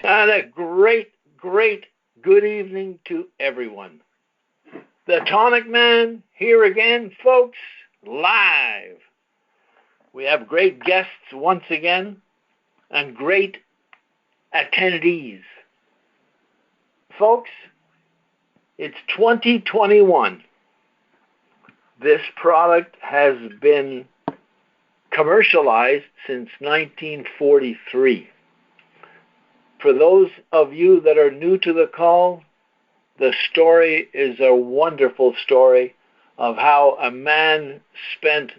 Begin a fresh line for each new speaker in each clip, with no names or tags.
And a great, great good evening to everyone. The Tonic Man here again, folks, live. We have great guests once again and great attendees. Folks, it's 2021. This product has been commercialized since 1943. For those of you that are new to the call, the story is a wonderful story of how a man spent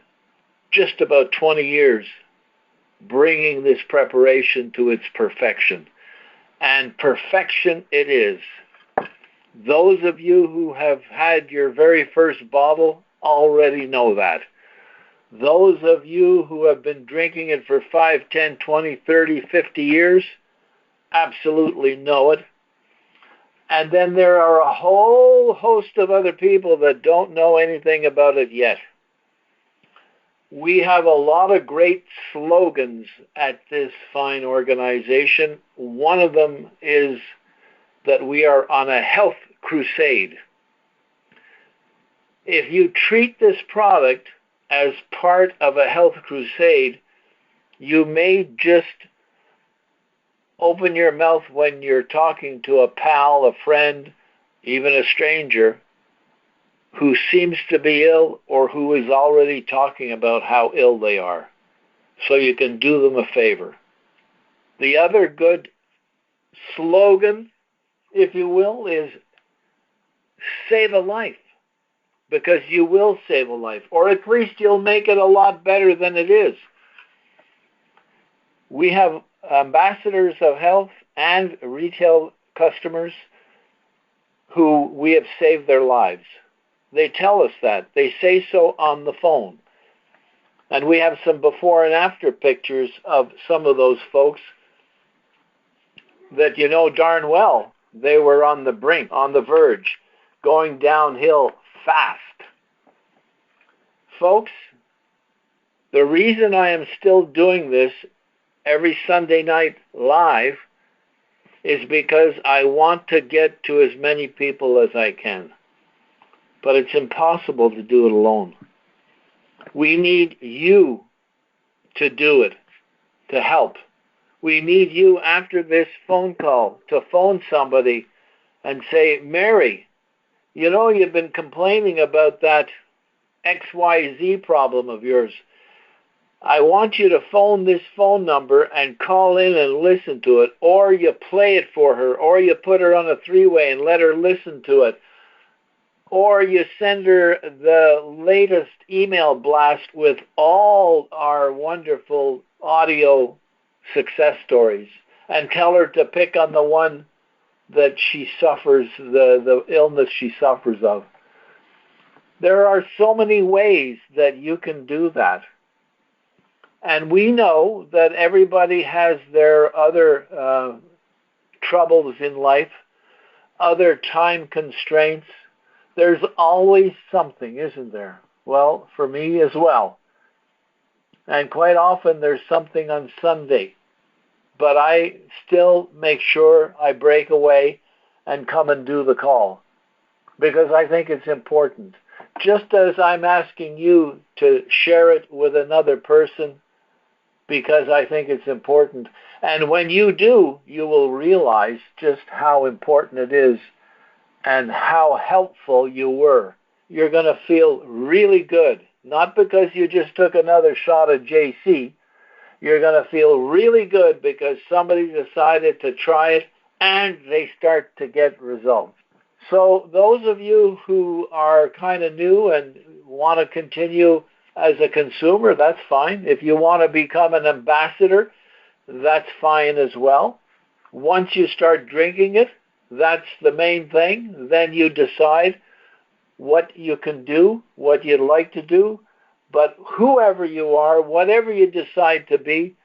just about 20 years bringing this preparation to its perfection. And perfection it is. Those of you who have had your very first bottle already know that. Those of you who have been drinking it for 5, 10, 20, 30, 50 years absolutely know it. And then there are a whole host of other people that don't know anything about it yet. We have a lot of great slogans at this fine organization. One of them is that we are on a health crusade. If you treat this product as part of a health crusade, you may just open your mouth when you're talking to a pal, a friend, even a stranger who seems to be ill or who is already talking about how ill they are. So you can do them a favor. The other good slogan, if you will, is save a life, because you will save a life, or at least you'll make it a lot better than it is. We have ambassadors of health and retail customers who we have saved their lives. They tell us that. They say so on the phone. And we have some before and after pictures of some of those folks that you know darn well they were on the brink, on the verge, going downhill fast. Folks, the reason I am still doing this every Sunday night live is because I want to get to as many people as I can. But it's impossible to do it alone. We need you to do it, to help. We need you after this phone call to phone somebody and say, Mary, you know you've been complaining about that XYZ problem of yours. I want you to phone this phone number and call in and listen to it, or you play it for her, or you put her on a three-way and let her listen to it, or you send her the latest email blast with all our wonderful audio success stories and tell her to pick on the one that she suffers, the illness she suffers of. There are so many ways that you can do that. And we know that everybody has their other troubles in life, other time constraints. There's always something, isn't there? Well, for me as well. And quite often there's something on Sunday. But I still make sure I break away and come and do the call, because I think it's important. Just as I'm asking you to share it with another person, because I think it's important. And when you do, you will realize just how important it is and how helpful you were. You're going to feel really good, not because you just took another shot of JC. You're going to feel really good because somebody decided to try it and they start to get results. So those of you who are kind of new and want to continue as a consumer, that's fine. If you want to become an ambassador, that's fine as well. Once you start drinking it, that's the main thing. Then you decide what you can do, what you'd like to do. But whoever you are, whatever you decide to be,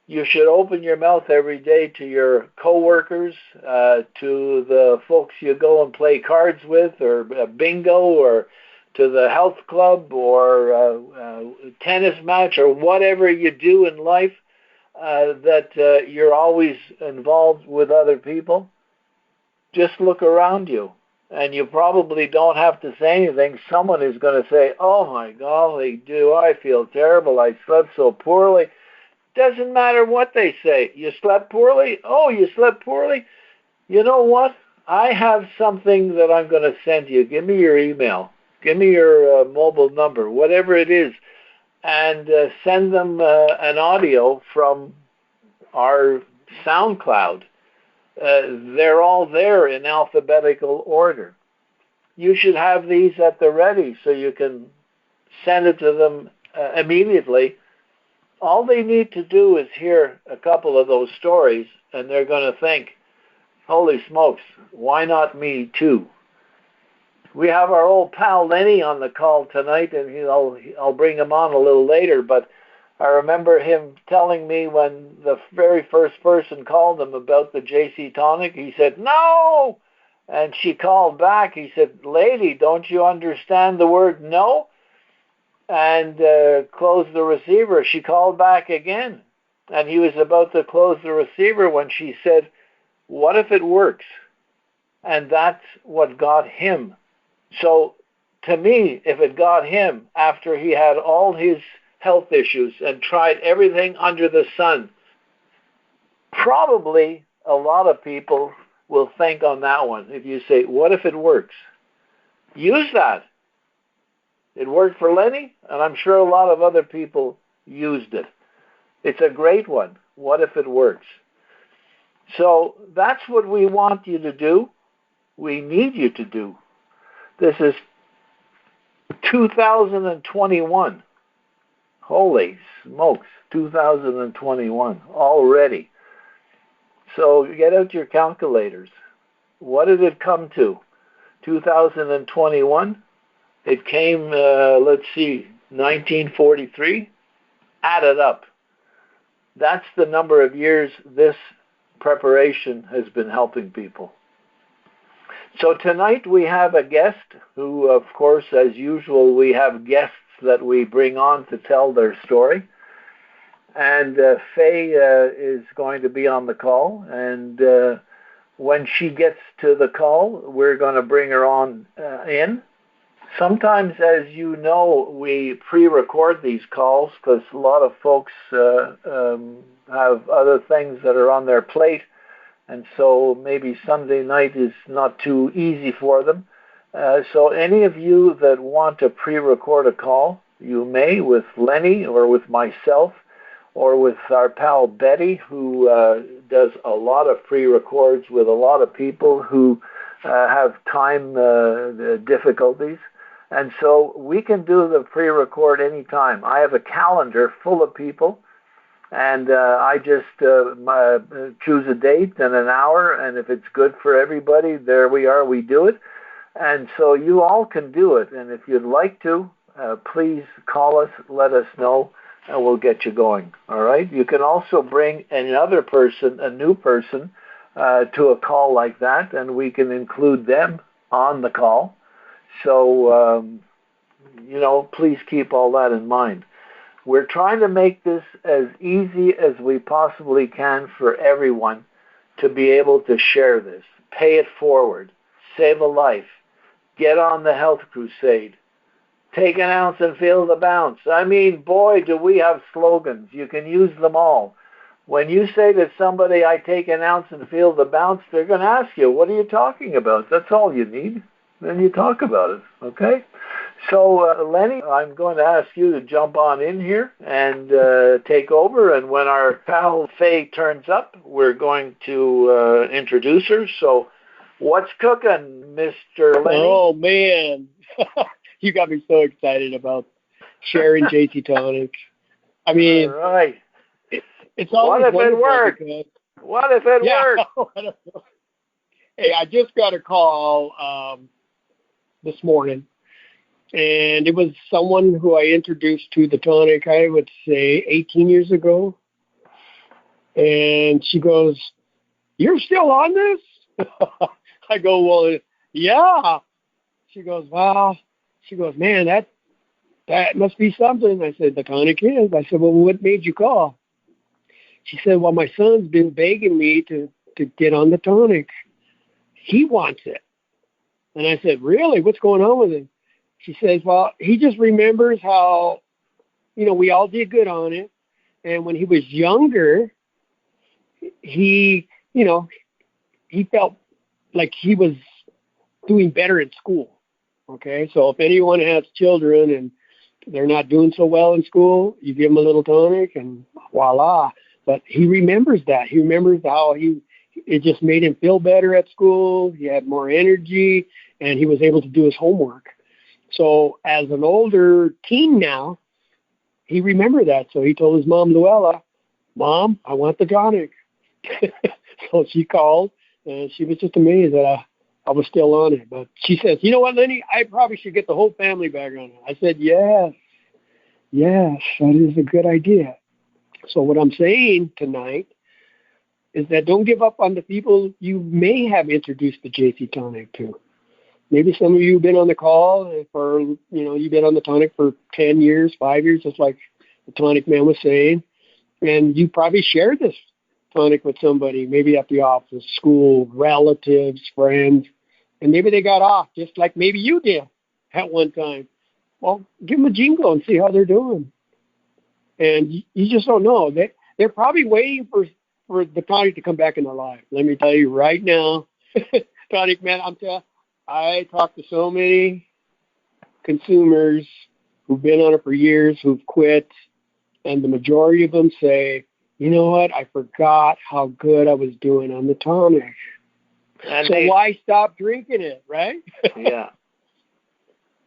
you should open your mouth every day to your coworkers, to the folks you go and play cards with, or bingo, or to the health club, or tennis match, or whatever you do in life. that you're always involved with other people, just look around you. And you probably don't have to say anything. Someone is going to say, oh my golly, do I feel terrible. I slept so poorly. Doesn't matter what they say. You slept poorly? Oh, you slept poorly? You know what? I have something that I'm going to send you. Give me your email. Give me your mobile number, whatever it is, and send them an audio from our SoundCloud. They're all there in alphabetical order. You should have these at the ready so you can send it to them immediately. All they need to do is hear a couple of those stories, and they're going to think, holy smokes, why not me too? We have our old pal Lenny on the call tonight, and I'll bring him on a little later, but I remember him telling me when the very first person called him about the JC Tonic, he said, no! And she called back. He said, lady, don't you understand the word no? And closed the receiver. She called back again. And he was about to close the receiver when she said, what if it works? And that's what got him. So to me, if it got him after he had all his health issues and tried everything under the sun, probably a lot of people will think on that one. If you say, what if it works? Use that. It worked for Lenny, and I'm sure a lot of other people used it. It's a great one. What if it works? So that's what we want you to do. We need you to do. This is 2021. Holy smokes, 2021 already. So get out your calculators. What did it come to? 2021? It came, 1943. Add it up. That's the number of years this preparation has been helping people. So tonight we have a guest who, of course, as usual, we have guests that we bring on to tell their story. And Faye is going to be on the call. And when she gets to the call, we're going to bring her on in. Sometimes, as you know, we pre-record these calls because a lot of folks have other things that are on their plate. And so maybe Sunday night is not too easy for them. So any of you that want to pre-record a call, you may with Lenny or with myself or with our pal Betty, who does a lot of pre-records with a lot of people who have time difficulties. And so we can do the pre-record anytime. I have a calendar full of people. And I just choose a date and an hour, and if it's good for everybody, there we are, we do it. And so you all can do it. And if you'd like to, please call us, let us know, and we'll get you going. All right? You can also bring another person, a new person, to a call like that, and we can include them on the call. So, please keep all that in mind. We're trying to make this as easy as we possibly can for everyone to be able to share this. Pay it forward. Save a life. Get on the health crusade. Take an ounce and feel the bounce. I mean, boy, do we have slogans. You can use them all. When you say to somebody, I take an ounce and feel the bounce, they're going to ask you, what are you talking about? That's all you need. Then you talk about it, okay? So, Lenny, I'm going to ask you to jump on in here and take over. And when our pal Faye turns up, we're going to introduce her. So, what's cooking, Mr. Lenny?
Oh, man. You got me so excited about sharing JC Tonic. I mean,
all right.
It's always
what if it worked? What if it worked?
Hey, I just got a call this morning. And it was someone who I introduced to the tonic, I would say 18 years ago. And she goes, you're still on this? I go, well, yeah. She goes, wow. She goes, man, that must be something. I said, the tonic is. I said, well, what made you call? She said, well, my son's been begging me to get on the tonic. He wants it. And I said, really? What's going on with him? She says, well, he just remembers how, we all did good on it. And when he was younger, he, he felt like he was doing better in school. Okay, so if anyone has children and they're not doing so well in school, you give them a little tonic and voila. But he remembers that. He remembers how it just made him feel better at school. He had more energy and he was able to do his homework. So as an older teen now, he remembered that. So he told his mom, Luella, Mom, I want the tonic. So she called and she was just amazed that I was still on it. But she says, you know what, Lenny, I probably should get the whole family back on it. I said, yes, that is a good idea. So what I'm saying tonight is that don't give up on the people you may have introduced the JC Tonic to. Maybe some of you have been on the call for, you've been on the tonic for 10 years, 5 years, just like the tonic man was saying. And you probably shared this tonic with somebody, maybe at the office, school, relatives, friends. And maybe they got off, just like maybe you did at one time. Well, give them a jingle and see how they're doing. And you just don't know. They're probably waiting for the tonic to come back in their life. Let me tell you right now, tonic man, I talk to so many consumers who've been on it for years, who've quit, and the majority of them say, you know what, I forgot how good I was doing on the tonic. And so why stop drinking it, right?
Yeah.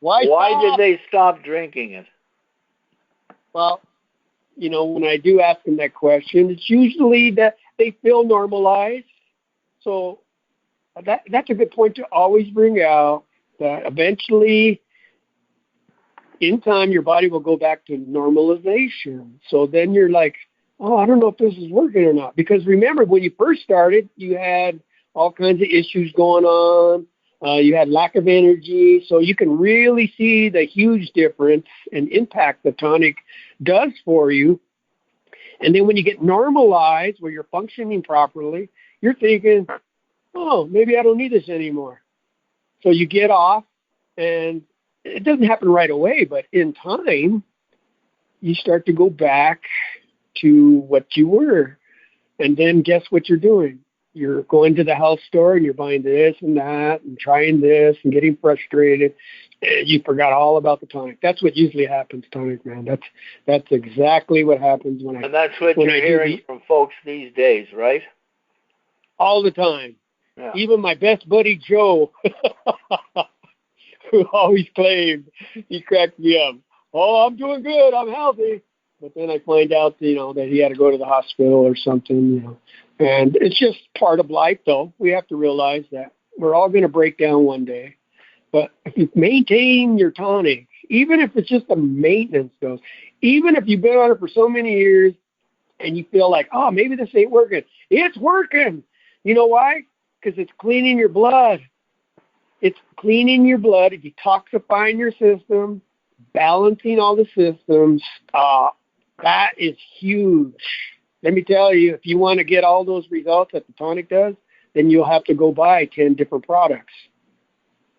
Why
did they stop drinking it?
Well, when I do ask them that question, it's usually that they feel normalized. So that's a good point to always bring out, that eventually, in time, your body will go back to normalization. So then you're like, oh, I don't know if this is working or not. Because remember, when you first started, you had all kinds of issues going on. You had lack of energy. So you can really see the huge difference and impact the tonic does for you. And then when you get normalized, where you're functioning properly, you're thinking, oh, maybe I don't need this anymore. So you get off, and it doesn't happen right away, but in time, you start to go back to what you were. And then guess what you're doing? You're going to the health store and you're buying this and that and trying this and getting frustrated. And you forgot all about the tonic. That's what usually happens, tonic man. That's exactly what happens when I.
And that's what you're hearing from folks these days, right?
All the time.
Yeah.
Even my best buddy Joe, who always claimed, he cracked me up. Oh, I'm doing good. I'm healthy. But then I find out, that he had to go to the hospital or something, And it's just part of life, though. We have to realize that we're all going to break down one day. But if you maintain your tonic, even if it's just a maintenance dose, even if you've been on it for so many years and you feel like, oh, maybe this ain't working. It's working. You know why? Because it's cleaning your blood. It's cleaning your blood, detoxifying your system, balancing all the systems. That is huge. Let me tell you, if you want to get all those results that the tonic does, then you'll have to go buy 10 different products.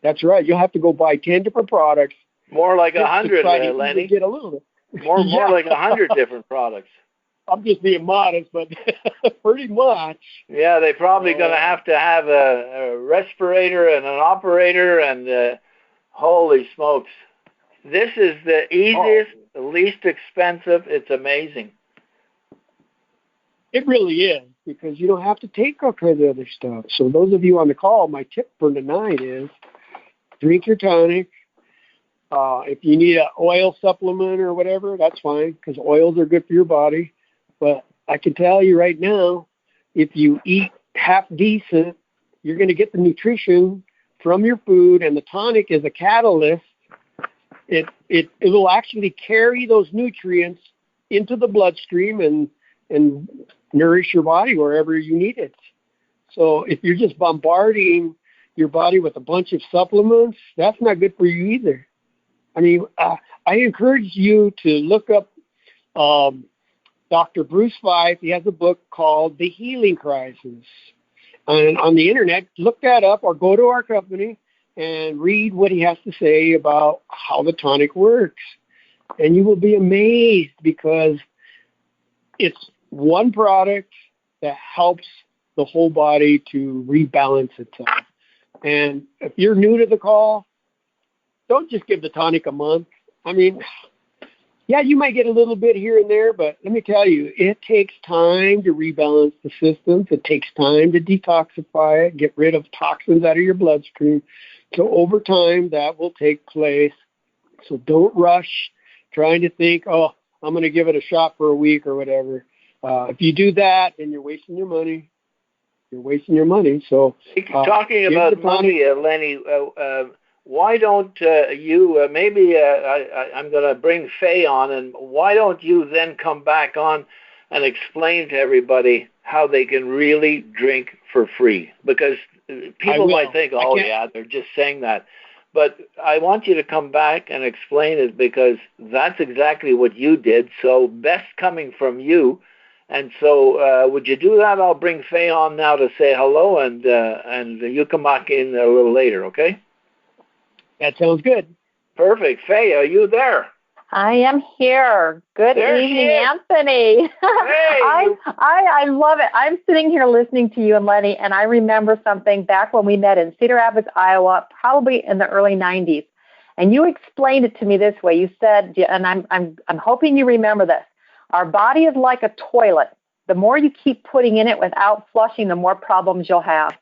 That's right. You'll have to go buy 10 different products.
More like 100, Lenny.
Get a little bit.
More like 100 different products.
I'm just being modest, but pretty much.
Yeah, they're probably going to have a respirator and an operator, and holy smokes. This is the easiest, the least expensive. It's amazing.
It really is, because you don't have to take all kinds of other stuff. So those of you on the call, my tip for tonight is drink your tonic. If you need an oil supplement or whatever, that's fine, because oils are good for your body. But I can tell you right now, if you eat half decent, you're going to get the nutrition from your food, and the tonic is a catalyst. It will actually carry those nutrients into the bloodstream and nourish your body wherever you need it. So if you're just bombarding your body with a bunch of supplements, that's not good for you either. I mean, I encourage you to look up Dr. Bruce Fife, he has a book called The Healing Crisis. And on the internet, look that up or go to our company and read what he has to say about how the tonic works. And you will be amazed because it's one product that helps the whole body to rebalance itself. And if you're new to the call, don't just give the tonic a month. I mean, yeah, you might get a little bit here and there, but let me tell you, it takes time to rebalance the systems. It takes time to detoxify it, get rid of toxins out of your bloodstream. So over time, that will take place. So don't rush trying to think, oh, I'm going to give it a shot for a week or whatever. If you do that, then you're wasting your money. You're wasting your money. So
talking about money, Lenny, why don't you, maybe I'm going to bring Faye on, and why don't you then come back on and explain to everybody how they can really drink for free? Because people might think, oh, yeah, they're just saying that. But I want you to come back and explain it, because that's exactly what you did. So best coming from you. And so would you do that? I'll bring Faye on now to say hello, and you come back in a little later, okay?
That sounds good.
Perfect. Faye, are you there?
I am here. Good evening, Anthony. Hey, I love it. I'm sitting here listening to you and Lenny, and I remember something back when we met in Cedar Rapids, Iowa, probably in the early 90s. And you explained it to me this way. You said, and I'm hoping you remember this. Our body is like a toilet. The more you keep putting in it without flushing, the more problems you'll have.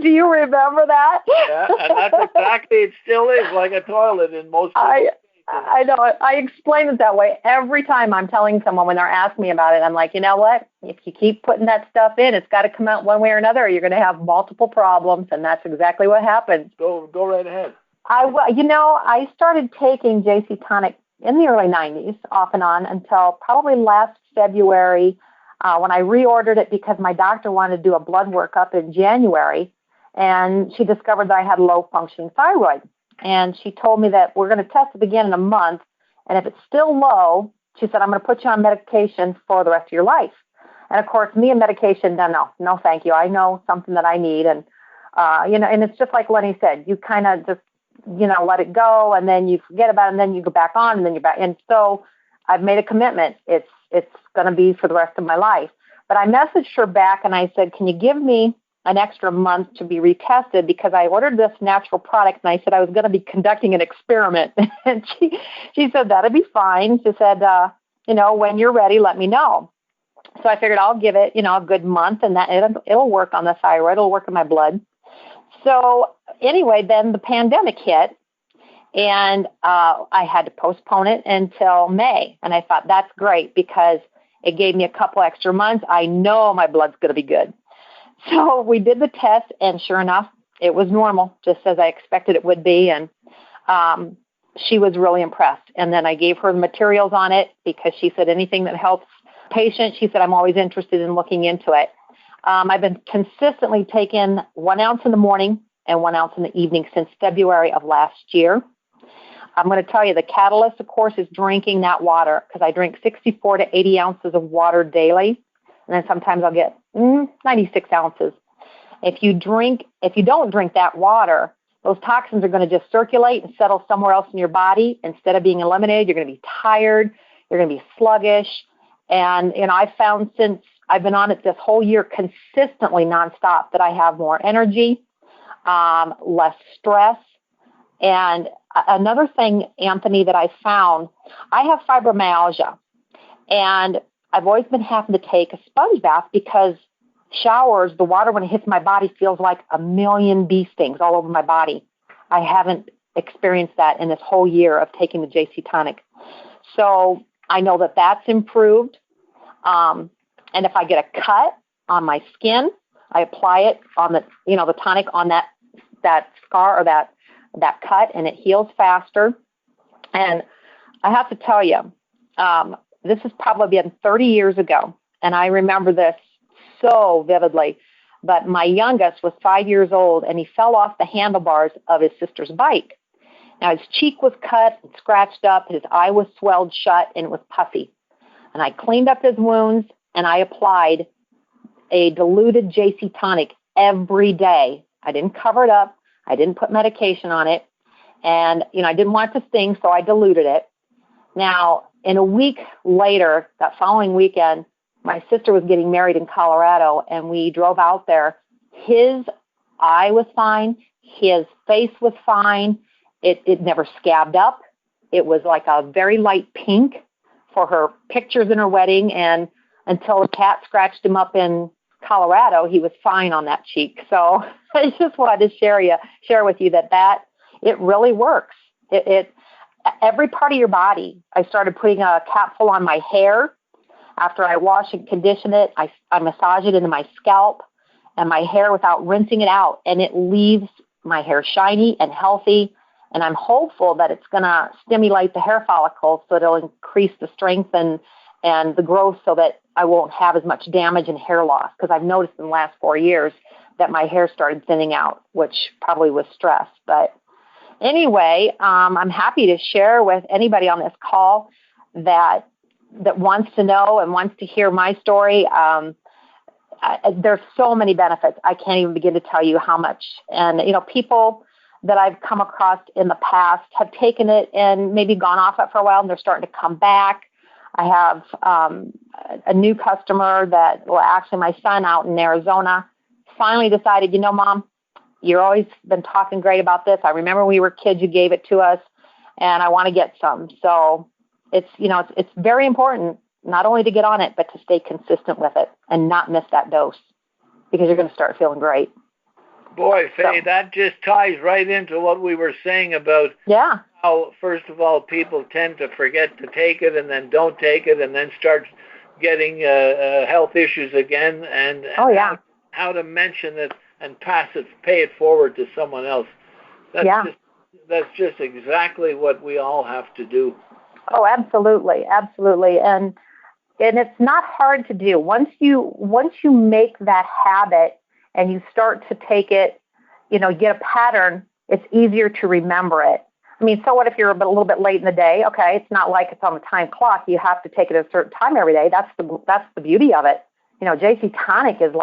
Do you remember that?
Yeah, and that's exactly, it still is like a toilet in most cases.
I know. I explain it that way every time I'm telling someone when they're asking me about it. I'm like, you know what? If you keep putting that stuff in, it's got to come out one way or another, or you're going to have multiple problems, and that's exactly what happens.
Go right ahead.
I started taking JC Tonic in the early 90s, off and on, until probably last February when I reordered it because my doctor wanted to do a blood workup in January, and she discovered that I had low-functioning thyroid. And she told me that we're going to test it again in a month, and if it's still low, she said, I'm going to put you on medication for the rest of your life. And, of course, me and medication, no, thank you. I know something that I need, and, and it's just like Lenny said, you kind of just, let it go, and then you forget about it, and then you go back on, and then you're back. And so I've made a commitment. It's going to be for the rest of my life. But I messaged her back, and I said, can you give me an extra month to be retested, because I ordered this natural product, and I said I was going to be conducting an experiment. And she said, that'd be fine. She said, when you're ready, let me know. So I figured I'll give it, a good month, and that it'll work on the thyroid. It'll work in my blood. So anyway, then the pandemic hit, and I had to postpone it until May. And I thought, that's great, because it gave me a couple extra months. I know my blood's going to be good. So we did the test, and sure enough, it was normal, just as I expected it would be. And she was really impressed. And then I gave her the materials on it, because she said anything that helps patients, she said, I'm always interested in looking into it. I've been consistently taking 1 ounce in the morning and 1 ounce in the evening since February of last year. I'm going to tell you, the catalyst, of course, is drinking that water, because I drink 64 to 80 ounces of water daily. And then sometimes I'll get 96 ounces. If you don't drink that water, those toxins are going to just circulate and settle somewhere else in your body. Instead of being eliminated, you're going to be tired. You're going to be sluggish. And I found since I've been on it this whole year consistently nonstop that I have more energy, less stress. And another thing, Anthony, that I found, I have fibromyalgia. And I've always been having to take a sponge bath, because showers, the water when it hits my body feels like a million bee stings all over my body. I haven't experienced that in this whole year of taking the JC Tonic. So I know that that's improved. And if I get a cut on my skin, I apply it on the tonic on that scar or that cut, and it heals faster. And I have to tell you, this has probably been 30 years ago, and I remember this so vividly. But my youngest was 5 years old, and he fell off the handlebars of his sister's bike. Now, his cheek was cut and scratched up, his eye was swelled shut, and it was puffy. and I cleaned up his wounds, and I applied a diluted JC Tonic every day. I didn't cover it up. I didn't put medication on it. And, I didn't want it to sting, so I diluted it. Now, in a week later, that following weekend, my sister was getting married in Colorado, and we drove out there. His eye was fine. His face was fine. It never scabbed up. It was like a very light pink for her pictures in her wedding, and until a cat scratched him up in Colorado, he was fine on that cheek. So I just wanted to share with you that it really works. It every part of your body. I started putting a capsule on my hair. After I wash and condition it, I massage it into my scalp and my hair without rinsing it out, and it leaves my hair shiny and healthy. And I'm hopeful that it's going to stimulate the hair follicles so it'll increase the strength and the growth so that I won't have as much damage and hair loss, because I've noticed in the last 4 years that my hair started thinning out, which probably was stress. But anyway, I'm happy to share with anybody on this call that wants to know and wants to hear my story. There's so many benefits. I can't even begin to tell you how much. And, people that I've come across in the past have taken it and maybe gone off it for a while, and they're starting to come back. I have a new customer actually my son out in Arizona finally decided, Mom, you've always been talking great about this. I remember when we were kids, you gave it to us, and I want to get some. So it's very important not only to get on it, but to stay consistent with it and not miss that dose, because you're going to start feeling great.
Boy, Faye, that just ties right into what we were saying about how, first of all, people tend to forget to take it and then don't take it and then start getting health issues again, and how to mention it and pay it forward to someone else. That's just exactly what we all have to do.
Oh, absolutely, absolutely. And it's not hard to do. Once you make that habit and you start to take it, get a pattern, it's easier to remember it. I mean, so what if you're a little bit late in the day? Okay, it's not like it's on the time clock. You have to take it at a certain time every day. That's the beauty of it. JC Tonic is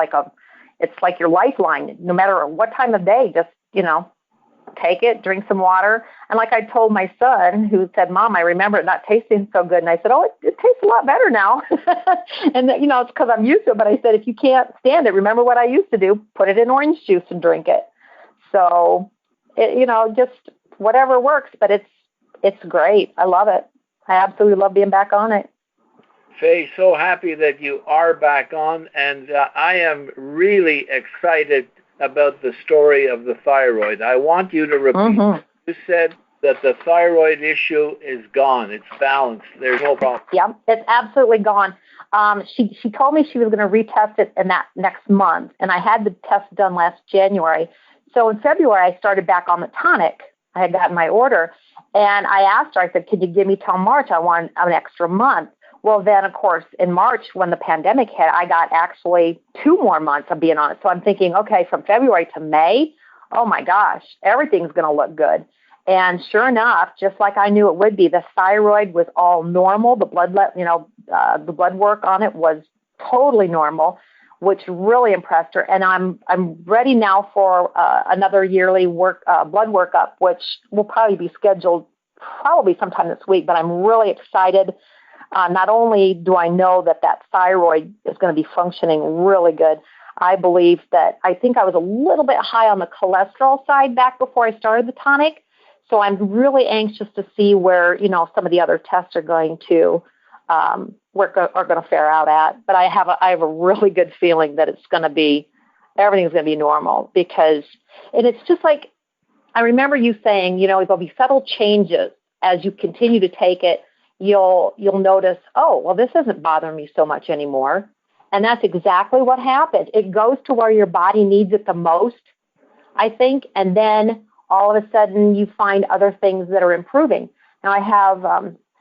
it's like your lifeline. No matter what time of day, just, take it, drink some water. And like I told my son, who said, Mom, I remember it not tasting so good. And I said, oh, it tastes a lot better now. And, it's because I'm used to it. But I said, if you can't stand it, remember what I used to do, put it in orange juice and drink it. So, just whatever works. But it's great. I love it. I absolutely love being back on it.
Faye, so happy that you are back on. And I am really excited about the story of the thyroid. I want you to repeat. You said that the thyroid issue is gone. It's balanced. There's no problem.
Yeah, it's absolutely gone. She told me she was going to retest it in that next month, and I had the test done last January. So in February, I started back on the tonic. I had gotten my order, and I asked her, I said, could you give me till March? I want an extra month. Well, then, of course, in March, when the pandemic hit, I got actually 2 more months of being on it. So I'm thinking, okay, from February to May, oh my gosh, everything's going to look good. And sure enough, just like I knew it would be, the thyroid was all normal. The the blood work on it was totally normal, which really impressed her. And I'm ready now for another yearly blood workup, which will probably be scheduled probably sometime this week. But I'm really excited. Not only do I know that thyroid is going to be functioning really good, I believe that I think I was a little bit high on the cholesterol side back before I started the tonic. So I'm really anxious to see where, some of the other tests are going to are going to fare out at. But I have a really good feeling that everything's going to be normal, because, and it's just like, I remember you saying, there'll be subtle changes as you continue to take it. You'll notice, oh, well, this isn't bothering me so much anymore. And that's exactly what happened. It goes to where your body needs it the most, I think, and then all of a sudden you find other things that are improving. Now I have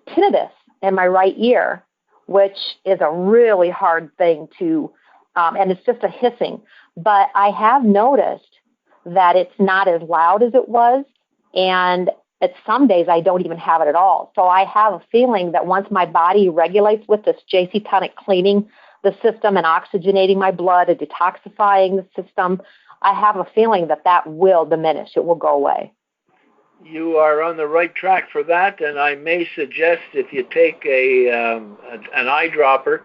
tinnitus in my right ear, which is a really hard thing to, and it's just a hissing. But I have noticed that it's not as loud as it was, and at some days I don't even have it at all. So I have a feeling that once my body regulates with this JC Tonic cleaning the system and oxygenating my blood and detoxifying the system, I have a feeling that that will diminish. It will go away.
You are on the right track for that, and I may suggest if you take an eyedropper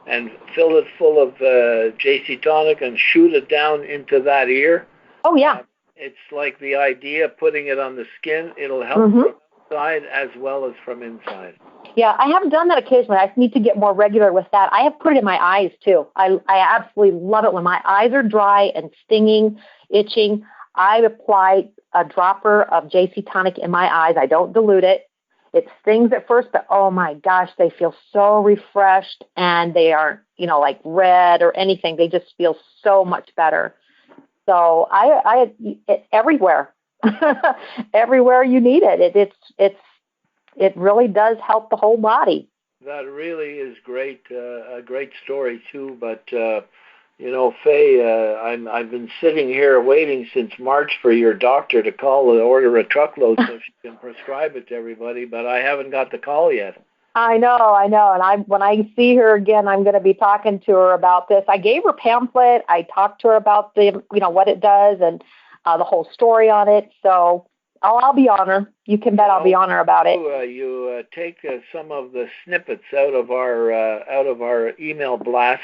and fill it full of JC Tonic and shoot it down into that ear.
Oh, yeah.
It's like the idea of putting it on the skin. It'll help from outside as well as from inside.
Yeah, I have done that occasionally. I need to get more regular with that. I have put it in my eyes, too. I absolutely love it when my eyes are dry and stinging, itching. I apply a dropper of JC Tonic in my eyes. I don't dilute it. It stings at first, but oh my gosh, they feel so refreshed, and they aren't, like red or anything. They just feel so much better. So I everywhere, everywhere you need it. It really does help the whole body.
That really is great, a great story too. But Faye, I've been sitting here waiting since March for your doctor to call and order a truckload so she can prescribe it to everybody. But I haven't got the call yet.
I know. And when I see her again, I'm going to be talking to her about this. I gave her a pamphlet. I talked to her about what it does and the whole story on it. So I'll be on her. You can bet I'll be on her about it.
You take some of the snippets out of our email blast,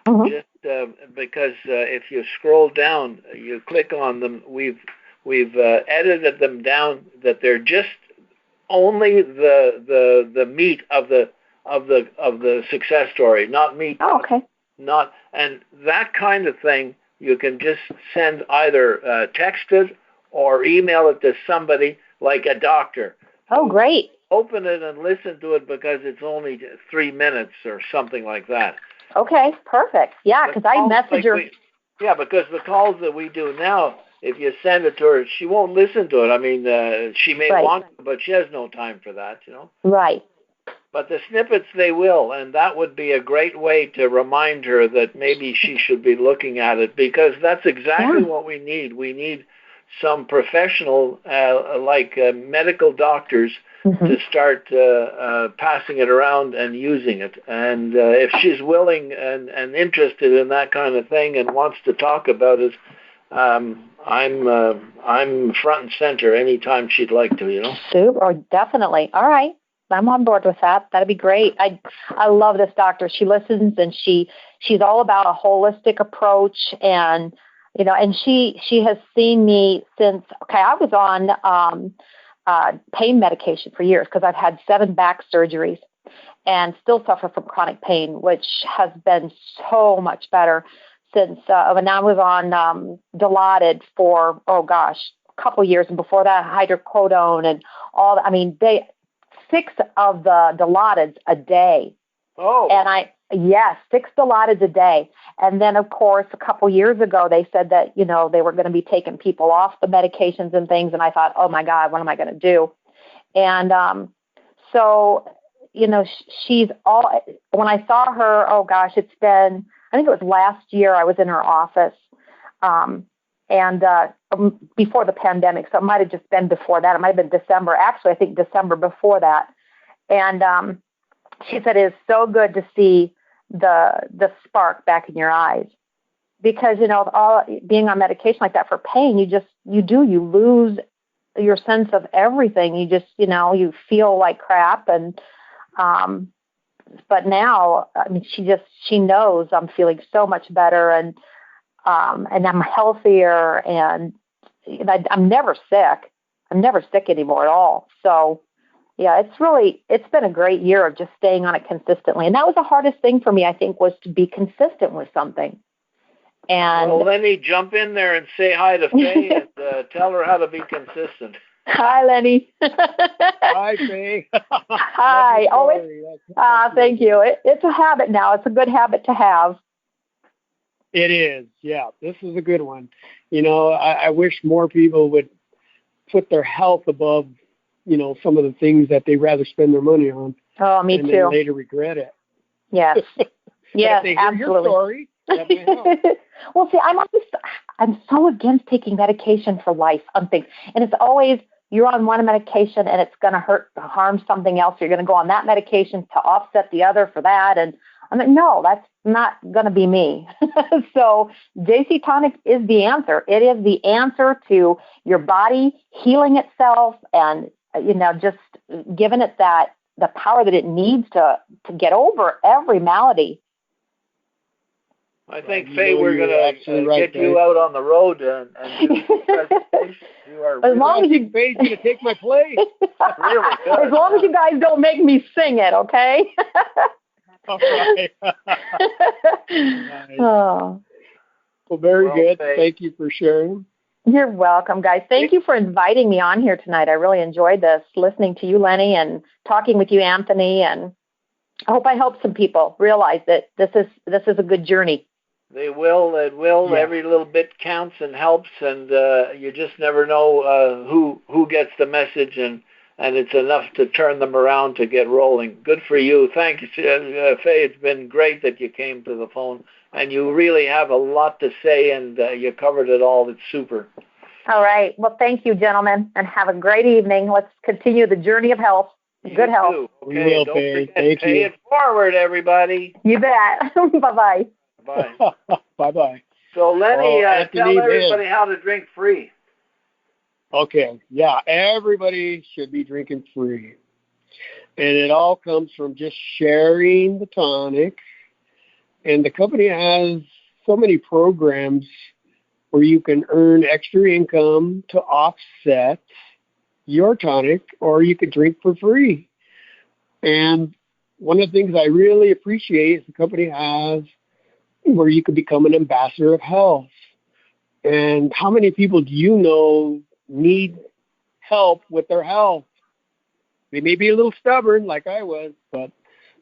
just because if you scroll down, you click on them. We've edited them down that they're just only the meat of the success story, not meat.
Oh, okay.
And that kind of thing you can just send either text it or email it to somebody like a doctor.
Oh, great.
Open it and listen to it because it's only 3 minutes or something like that.
Okay, perfect. Yeah, because I message her.
Because the calls that we do now, if you send it to her, she won't listen to it. I mean, she may want to, but she has no time for that,
Right.
But the snippets, they will, and that would be a great way to remind her that maybe she should be looking at it, because that's exactly what we need. We need some professional, like medical doctors, to start passing it around and using it. And if she's willing and interested in that kind of thing and wants to talk about it, I'm front and center anytime she'd like to,
Super. Oh, definitely. All right. I'm on board with that. That'd be great. I love this doctor. She listens, and she's all about a holistic approach, and and she has seen me since. Okay, I was on pain medication for years because I've had 7 back surgeries and still suffer from chronic pain, which has been so much better since. And I was on Dilaudid for a couple years, and before that, hydrocodone and all that. I mean, 6 of the Dilaudid a day.
Oh.
And 6 Dilaudid a day. And then, of course, a couple years ago, they said that, they were going to be taking people off the medications and things. And I thought, oh, my God, what am I going to do? And so, she's all, when I saw her, it's been, I think it was last year I was in her office. And before the pandemic, so it might have just been before that. It might have been December. Actually, I think December before that. And she said, it is so good to see the spark back in your eyes, because all being on medication like that for pain, you lose your sense of everything. You just you feel like crap. And but now, I mean, she knows I'm feeling so much better, and I'm healthier, and I'm never sick. I'm never sick anymore at all. So, yeah, it's been a great year of just staying on it consistently. And that was the hardest thing for me, I think, was to be consistent with something. And
well, Lenny, jump in there and say hi to Faye and tell her how to be consistent.
Hi, Lenny.
Hi, Faye.
Hi. Thank you. It's a habit now. It's a good habit to have.
It is, yeah. This is a good one. I wish more people would put their health above, some of the things that they rather spend their money on.
Oh, me
and
too.
Then later regret it.
Yes. Yes,
absolutely.
Your
story, that may help.
Well, see, I'm so against taking medication for life on things, and it's always you're on one medication and it's going to harm something else. You're going to go on that medication to offset the other for that. And I'm like, no, that's not going to be me. So JC Tonic is the answer. It is the answer to your body healing itself and, just giving it the power that it needs to get over every malady.
I think, Faye, we're going to get you out on the road and do some presentations. You are
as long as Faye's going to take my place.
Really good.
As long as you guys don't make me sing it, okay?
All right. Nice.
Oh.
Well, very good.
Faye.
Thank you for sharing.
You're welcome, guys. Thank you for inviting me on here tonight. I really enjoyed this, listening to you, Lenny, and talking with you, Anthony. And I hope I helped some people realize that this is a good journey.
They will. It will.
Yeah.
Every little bit counts and helps, and you just never know who gets the message, and it's enough to turn them around to get rolling. Good for you. Thank you, Faye. It's been great that you came to the phone, and you really have a lot to say, and you covered it all. It's super.
All right. Well, thank you, gentlemen, and have a great evening. Let's continue the journey of health. Good health.
Okay,
We will,
don't
Faye.
forget,
Thank
pay
you.
it forward, everybody.
You bet. Bye-bye.
Bye.
Bye-bye.
So, Lenny,
Anthony,
tell everybody how to drink free.
Okay, yeah, everybody should be drinking free. And it all comes from just sharing the tonic. And the company has so many programs where you can earn extra income to offset your tonic, or you could drink for free. And one of the things I really appreciate is the company has where you could become an ambassador of health. And how many people do you know need help with their health? They may be a little stubborn like I was, but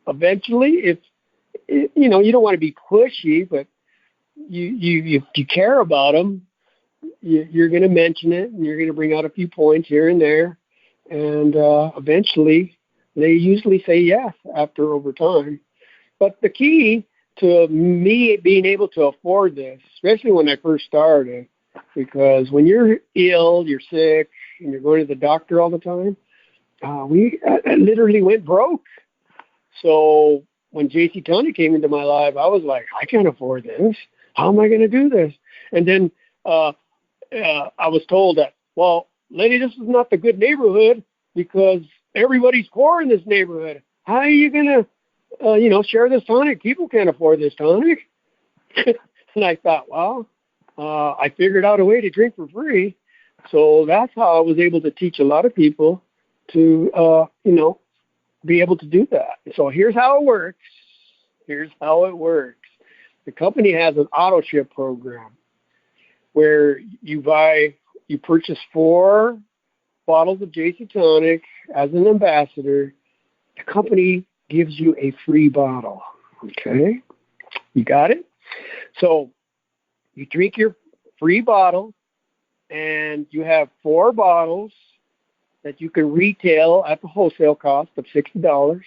eventually, if you don't want to be pushy, but you care about them, you're going to mention it, and you're going to bring out a few points here and there, and eventually they usually say yes over time. But the key to me being able to afford this, especially when I first started, because when you're ill, you're sick, and you're going to the doctor all the time, we literally went broke. So when JC Tonic came into my life, I was like, I can't afford this. How am I going to do this? And then I was told that, well, Lenny, this is not the good neighborhood because everybody's poor in this neighborhood. How are you going to share this tonic? People can't afford this tonic. And I thought, well, I figured out a way to drink for free. So that's how I was able to teach a lot of people to, be able to do that. So here's how it works. The company has an auto ship program where you purchase 4 bottles of JC Tonic as an ambassador. The company gives you a free bottle. Okay? You got it? So you drink your free bottle, and you have 4 bottles that you can retail at the wholesale cost of $60.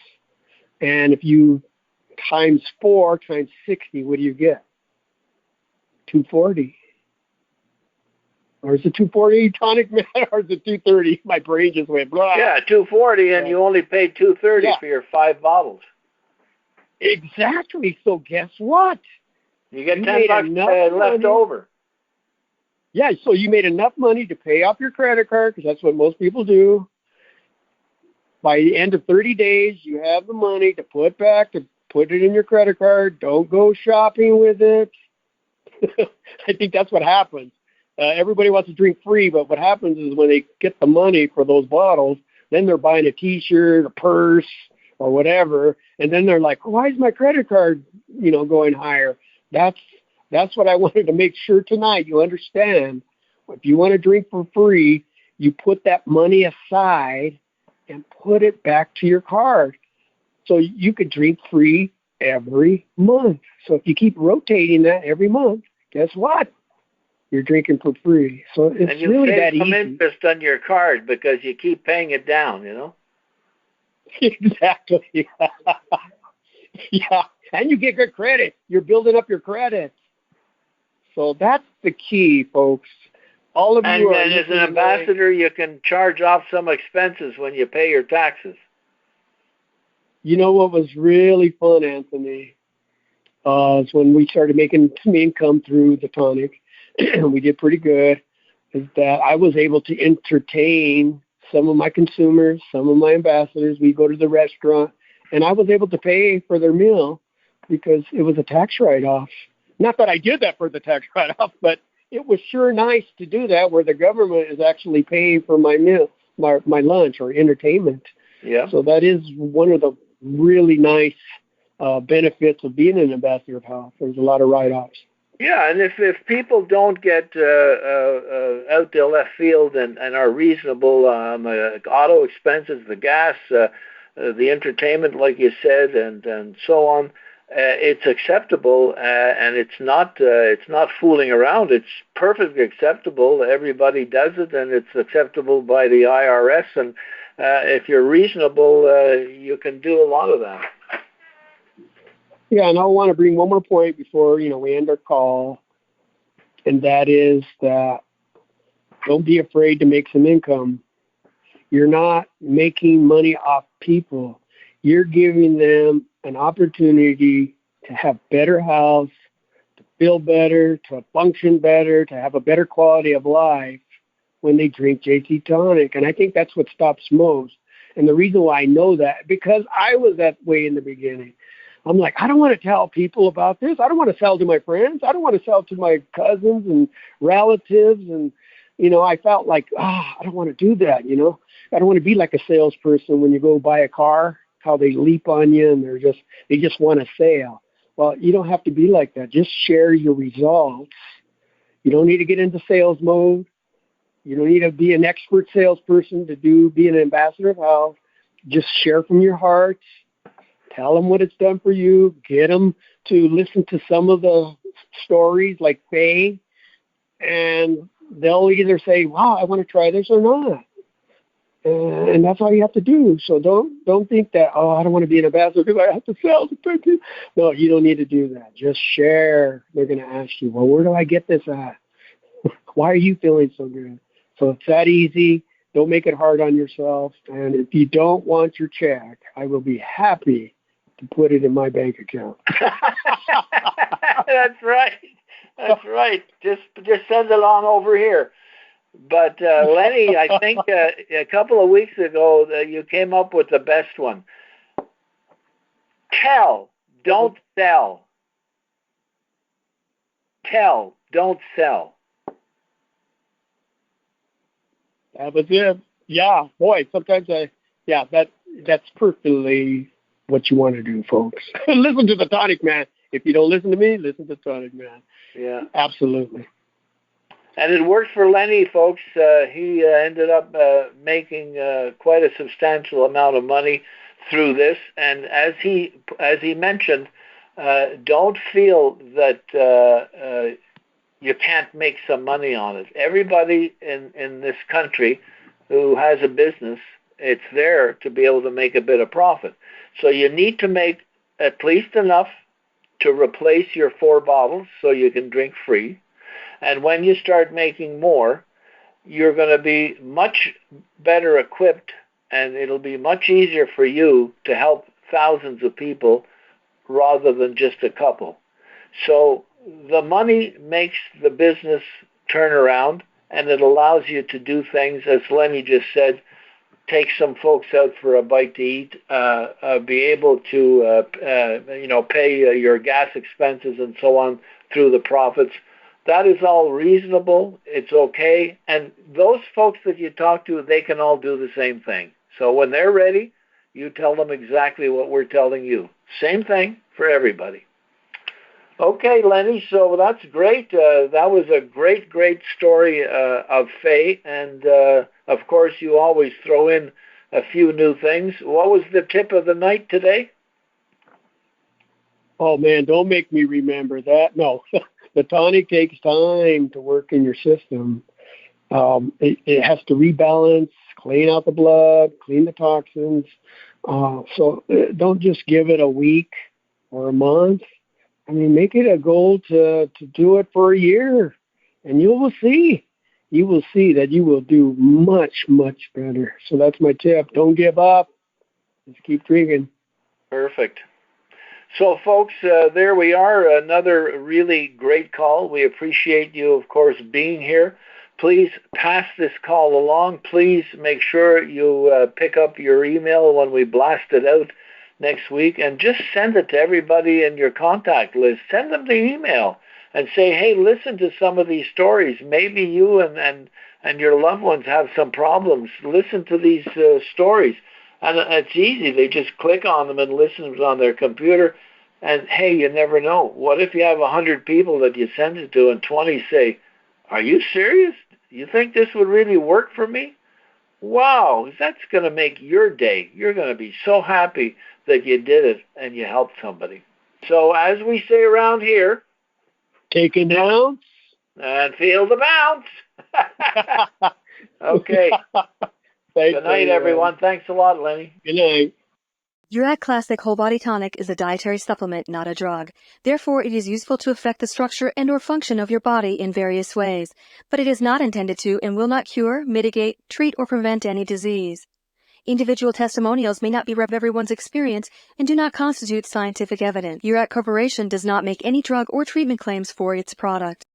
And if you times 4 times 60, what do you get? $240. Or is it $240 tonic, man? Or is it $230? My brain just went blah.
Yeah, $240, and you only paid $230 for your 5 bottles.
Exactly. So guess what?
You get $10 left over.
Yeah, so you made enough money to pay off your credit card, because that's what most people do. By the end of 30 days, you have the money to put it in your credit card. Don't go shopping with it. I think that's what happens. Everybody wants to drink free, but what happens is when they get the money for those bottles, then they're buying a T-shirt, a purse, or whatever, and then they're like, why is my credit card, going higher? That's what I wanted to make sure tonight you understand. If you want to drink for free, you put that money aside and put it back to your card. So you could drink free every month. So if you keep rotating that every month, guess what? You're drinking for free. So it's
and you
really
pay
that
some
easy.
interest on your card because you keep paying it down,
Exactly. Yeah. And you get good credit. You're building up your credit. So that's the key, folks. All of you
And
are
then as an
listening tonight.
ambassador, you can charge off some expenses when you pay your taxes.
You know what was really fun, Anthony, is when we started making some income through the tonic. We did pretty good. Is that I was able to entertain some of my consumers, some of my ambassadors. We go to the restaurant, and I was able to pay for their meal because it was a tax write-off. Not that I did that for the tax write-off, but it was sure nice to do that where the government is actually paying for my meal, my lunch or entertainment.
Yeah.
So that is one of the really nice benefits of being an ambassador of health. There's a lot of write-offs.
Yeah, and if people don't get out to left field and are reasonable on the auto expenses, the gas, the entertainment, like you said, and so on, it's acceptable, and it's not fooling around. It's perfectly acceptable. Everybody does it, and it's acceptable by the IRS. And if you're reasonable, you can do a lot of that.
Yeah, and I want to bring one more point before we end our call, and that is that don't be afraid to make some income. You're not making money off people. You're giving them an opportunity to have better health, to feel better, to function better, to have a better quality of life when they drink JC Tonic. And I think that's what stops most. And the reason why I know that, because I was that way in the beginning. I'm like, I don't want to tell people about this. I don't want to sell to my friends. I don't want to sell to my cousins and relatives. And, I felt like, I don't want to do that, I don't want to be like a salesperson when you go buy a car, how they leap on you and they just want a sale. Well, you don't have to be like that. Just share your results. You don't need to get into sales mode. You don't need to be an expert salesperson to be an ambassador of health. Just share from your heart. Tell them what it's done for you. Get them to listen to some of the stories like Faye, and they'll either say, wow, I want to try this or not. And that's all you have to do. So don't think that, I don't want to be an ambassador because I have to sell to people. No, you don't need to do that. Just share. They're going to ask you, well, where do I get this at? Why are you feeling so good? So it's that easy. Don't make it hard on yourself. And if you don't want your check, I will be happy to put it in my bank account.
That's right. That's right. Just send it on over here. But Lenny, I think a couple of weeks ago you came up with the best one. Tell, don't sell. Tell, don't sell.
That was it. Yeah, boy, sometimes that's perfectly what you want to do, folks. Listen to the Tonic Man. If you don't listen to me, listen to Tonic Man.
Yeah.
Absolutely.
And it worked for Lenny, folks. He ended up making quite a substantial amount of money through this. And as he mentioned, don't feel that you can't make some money on it. Everybody in this country who has a business, it's there to be able to make a bit of profit. So you need to make at least enough to replace your 4 bottles so you can drink free. And when you start making more, you're going to be much better equipped, and it'll be much easier for you to help thousands of people rather than just a couple. So the money makes the business turn around, and it allows you to do things, as Lenny just said, take some folks out for a bite to eat, be able to pay your gas expenses and so on through the profits. That is all reasonable. It's okay. And those folks that you talk to, they can all do the same thing. So when they're ready, you tell them exactly what we're telling you. Same thing for everybody. Okay, Lenny, so that's great. That was a great story of Faye. And, of course, you always throw in a few new things. What was the tip of the night today?
Oh, man, don't make me remember that. No, the tonic takes time to work in your system. It has to rebalance, clean out the blood, clean the toxins. So don't just give it a week or a month. I mean, make it a goal to do it for a year, and you will see. you will see that you will do much, much better. So that's my tip. Don't give up. Just keep drinking.
Perfect. So, folks, there we are. Another really great call. We appreciate you, of course, being here. Please pass this call along. Please make sure you pick up your email when we blast it out next week, and just send it to everybody in your contact list. Send them the email and say, hey, listen to some of these stories. Maybe you and your loved ones have some problems. Listen to these stories. And it's easy. They just click on them and listen on their computer. And, hey, you never know. What if you have 100 people that you send it to and 20 say, are you serious? You think this would really work for me? Wow, that's going to make your day. You're going to be so happy that you did it and you helped somebody. So as we say around here,
take it down
and feel the bounce. Okay. Good night, everyone. Thanks a lot, Lenny.
Good night.
Urac Classic Whole Body Tonic is a dietary supplement, not a drug. Therefore, it is useful to affect the structure and or function of your body in various ways, but it is not intended to and will not cure, mitigate, treat, or prevent any disease. Individual testimonials may not be everyone's experience and do not constitute scientific evidence. Urac Corporation does not make any drug or treatment claims for its product.